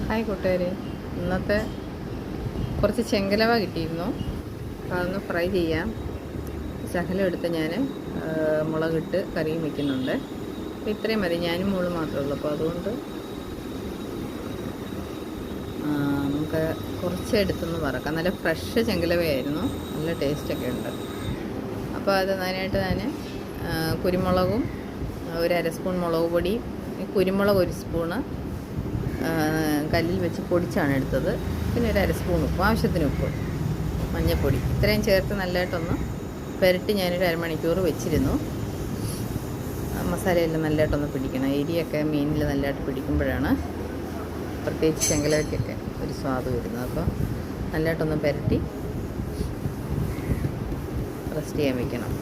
Hi കൂട്ടുകാരെ, ഇന്നത്തെ കുറച്ച് ചെങ്കലവ കിട്ടിയിരുന്നു. അപ്പോൾ അതൊന്ന് ഫ്രൈ ചെയ്യാം. ശകലം എടുത്ത് ഞാൻ മുളകിട്ട് കറിയും വയ്ക്കുന്നുണ്ട്. അപ്പോൾ ഇത്രയും മതി, ഞാനും മോള് മാത്രമേ ഉള്ളൂ. അപ്പോൾ അതുകൊണ്ട് നമുക്ക് കുറച്ച് എടുത്തൊന്ന് വറക്കാം. നല്ല ഫ്രഷ് ചെങ്കലവയായിരുന്നു, നല്ല ടേസ്റ്റൊക്കെ ഉണ്ട്. അപ്പോൾ അത് അതിനായിട്ട് ഞാൻ കുരുമുളകും ഒരു അര സ്പൂൺ മുളക് പൊടി, കുരുമുളക് ഒരു സ്പൂണ് കല്ലിൽ വെച്ച് പൊടിച്ചാണ് എടുത്തത്. പിന്നെ ഒരു അര സ്പൂൺ ഉപ്പ്, ആവശ്യത്തിന് ഉപ്പ്, മഞ്ഞൾപ്പൊടി, ഇത്രയും ചേർത്ത് നല്ലതായിട്ടൊന്ന് പുരട്ടി ഞാനൊരു അരമണിക്കൂർ വെച്ചിരുന്നു. മസാലയെല്ലാം നല്ലതായിട്ടൊന്ന് പിടിക്കണം. എരിയൊക്കെ മീനിൽ നല്ലതായിട്ട് പിടിക്കുമ്പോഴാണ് പ്രത്യേകിച്ച് ചെങ്കലവയ്ക്കൊക്കെ ഒരു സ്വാദ് വരുന്നത്. അപ്പോൾ നല്ലതായിട്ടൊന്ന് പുരട്ടി റെസ്റ്റ് ചെയ്യാൻ വെക്കണം.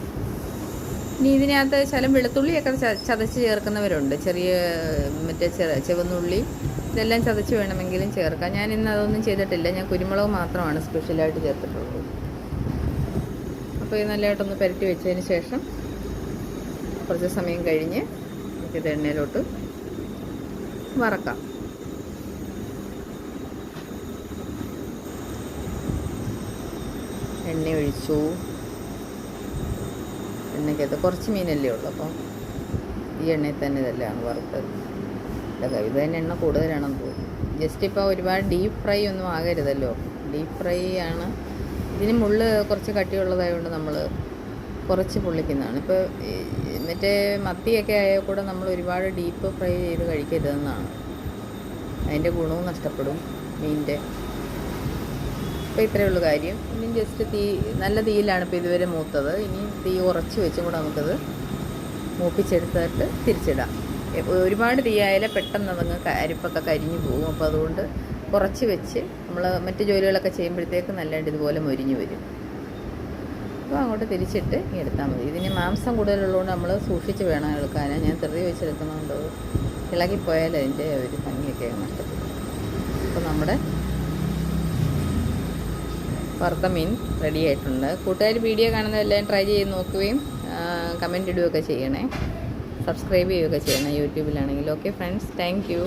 ഇനി ഇതിനകത്ത് ശകലം വെളുത്തുള്ളിയൊക്കെ ചതച്ച് ചേർക്കുന്നവരുണ്ട്. മറ്റേ ചുവന്നുള്ളി ഇതെല്ലാം ചതച്ച് വേണമെങ്കിലും ചേർക്കാം. ഞാൻ ഇന്ന് അതൊന്നും ചെയ്തിട്ടില്ല. ഞാൻ കുരുമുളക് മാത്രമാണ് സ്പെഷ്യലായിട്ട് ചേർത്തിട്ടുള്ളത്. അപ്പോൾ ഇത് നല്ലതായിട്ടൊന്ന് പുരട്ടി വെച്ചതിന് ശേഷം കുറച്ച് സമയം കഴിഞ്ഞ് നമുക്കിത് എണ്ണയിലോട്ട് വറക്കാം. എണ്ണ ഒഴിച്ചു. എണ്ണയ്ക്കകത്ത് കുറച്ച് മീനല്ലേ ഉള്ളൂ, അപ്പം ഈ എണ്ണയിൽ തന്നെ ഇതെല്ലാം വറുത്തത്. ഇത് തന്നെ എണ്ണ കൂടുതലാണെന്ന് തോന്നുന്നു. ജസ്റ്റ് ഇപ്പോൾ ഒരുപാട് ഡീപ്പ് ഫ്രൈ ഒന്നും ആകരുതല്ലോ. ഡീപ്പ് ഫ്രൈ ആണ്. ഇതിന് മുള്ള് കുറച്ച് കട്ടിയുള്ളതായതുകൊണ്ട് നമ്മൾ കുറച്ച് പൊള്ളിക്കുന്നതാണ്. ഇപ്പോൾ മറ്റേ മത്തിയൊക്കെ ആയാൽ കൂടെ നമ്മൾ ഒരുപാട് ഡീപ്പ് ഫ്രൈ ചെയ്ത് കഴിക്കരുതെന്നാണ്. അതിൻ്റെ ഗുണവും നഷ്ടപ്പെടും മീനിൻ്റെ. അപ്പോൾ ഇത്രയേ ഉള്ളൂ കാര്യം. ഇനി ജസ്റ്റ് നല്ല തീയിലാണ് ഇപ്പോൾ ഇതുവരെ മൂത്തത്. ഇനി തീ ഉറച്ച് വെച്ചും കൂടെ നമുക്കത് മൂപ്പിച്ചെടുത്തിട്ട് തിരിച്ചിടാം. ഒരുപാട് തീയായാലും പെട്ടെന്ന് അതങ്ങ് അരിപ്പൊക്കെ കരിഞ്ഞു പോകും. അപ്പോൾ അതുകൊണ്ട് കുറച്ച് വെച്ച് നമ്മൾ മറ്റ് ജോലികളൊക്കെ ചെയ്യുമ്പോഴത്തേക്ക് നല്ലതായിട്ട് ഇതുപോലെ മൊരിഞ്ഞ് വരും. അപ്പോൾ അങ്ങോട്ട് തിരിച്ചിട്ട് എടുത്താൽ മതി. ഇതിന് മാംസം കൂടുതലുള്ളതുകൊണ്ട് നമ്മൾ സൂക്ഷിച്ച് വേണം എടുക്കാൻ. ഞാൻ തെറി വെച്ചെടുക്കുന്നതുകൊണ്ട് ഇളകിപ്പോയാൽ അതിൻ്റെ ഒരു ഭംഗിയൊക്കെ നഷ്ടപ്പെടും. അപ്പോൾ നമ്മുടെ വറുത്ത മീൻ റെഡി ആയിട്ടുണ്ട്. കൂട്ടുകാർ വീഡിയോ കാണുന്നതെല്ലാം ട്രൈ ചെയ്ത് നോക്കുകയും കമൻറ്റ് ഇടുകയൊക്കെ ചെയ്യണേ. സബ്സ്ക്രൈബ് ചെയ്യുകയൊക്കെ ചെയ്യണം യൂട്യൂബിലാണെങ്കിൽ. Okay friends, thank U.